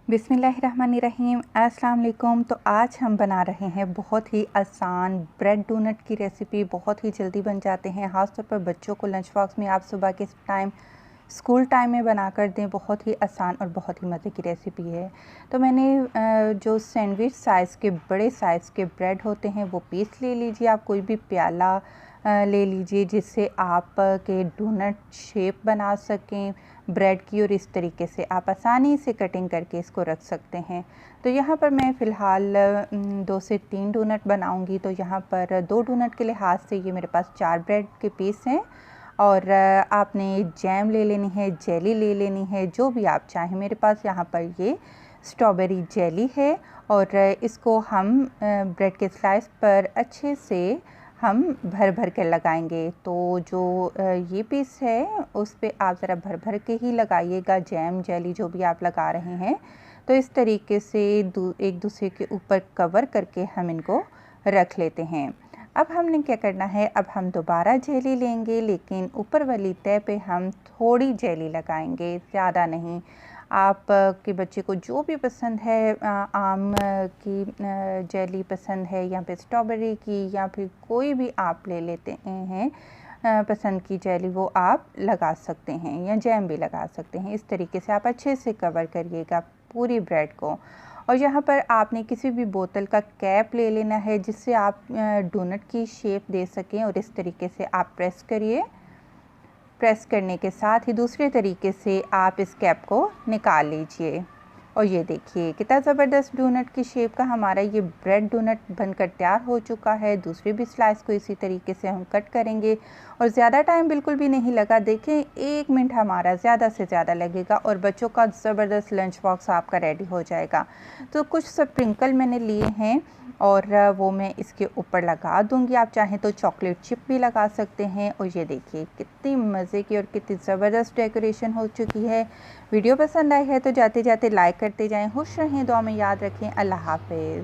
बिस्मिल्लाहिर्रहमानिर्रहीम। अस्सलाम वालेकुम। तो आज हम बना रहे हैं बहुत ही आसान ब्रेड डोनट की रेसिपी। बहुत ही जल्दी बन जाते हैं, ख़ासतौर पर बच्चों को लंच बॉक्स में आप सुबह के टाइम स्कूल टाइम में बना कर दें। बहुत ही आसान और बहुत ही मज़े की रेसिपी है। तो मैंने जो सैंडविच साइज़ के बड़े साइज़ के ब्रेड होते हैं वो पीस ले लीजिए। आप कोई भी प्याला ले लीजिए जिससे आप के डोनट शेप बना सकें ब्रेड की, और इस तरीके से आप आसानी से कटिंग करके इसको रख सकते हैं। तो यहाँ पर मैं फ़िलहाल 2 से 3 डोनट बनाऊंगी। तो यहाँ पर 2 डोनट के लिहाज से ये मेरे पास 4 ब्रेड के पीस हैं। और आपने जैम ले लेनी है, जेली ले लेनी है, जो भी आप चाहें। मेरे पास यहाँ पर ये स्ट्रॉबेरी जेली है और इसको हम ब्रेड के स्लाइस पर अच्छे से हम भर भर कर लगाएंगे। तो जो ये पीस है उस पे आप ज़रा भर भर के ही लगाइएगा, जैम जेली जो भी आप लगा रहे हैं। तो इस तरीके से एक दूसरे के ऊपर कवर करके हम इनको रख लेते हैं। अब हमने क्या करना है, अब हम दोबारा जेली लेंगे, लेकिन ऊपर वाली तह पे हम थोड़ी जेली लगाएंगे, ज़्यादा नहीं। आप के बच्चे को जो भी पसंद है, आम की जेली पसंद है या फिर स्ट्रॉबेरी की, या फिर कोई भी आप ले लेते हैं पसंद की जेली, वो आप लगा सकते हैं या जैम भी लगा सकते हैं। इस तरीके से आप अच्छे से कवर करिएगा पूरी ब्रेड को। और यहाँ पर आपने किसी भी बोतल का कैप ले लेना है जिससे आप डोनट की शेप दे सकें, और इस तरीके से आप प्रेस करिए। प्रेस करने के साथ ही दूसरे तरीके से आप इस कैप को निकाल लीजिए। और ये देखिए कितना ज़बरदस्त डोनट की शेप का हमारा ये ब्रेड डोनट बनकर तैयार हो चुका है। दूसरे भी स्लाइस को इसी तरीके से हम कट करेंगे और ज़्यादा टाइम बिल्कुल भी नहीं लगा। देखें 1 मिनट हमारा ज़्यादा से ज़्यादा लगेगा और बच्चों का ज़बरदस्त लंच बॉक्स आपका रेडी हो जाएगा। तो कुछ स्प्रिंकल मैंने लिए हैं और वो मैं इसके ऊपर लगा दूंगी। आप चाहें तो चॉकलेट चिप भी लगा सकते हैं। और ये देखिए कितनी मज़े की और कितनी ज़बरदस्त डेकोरेशन हो चुकी है। वीडियो पसंद आई है तो जाते जाते लाइक करते जाएं। खुश रहें, दुआ में याद रखें। अल्लाह हाफ़िज़।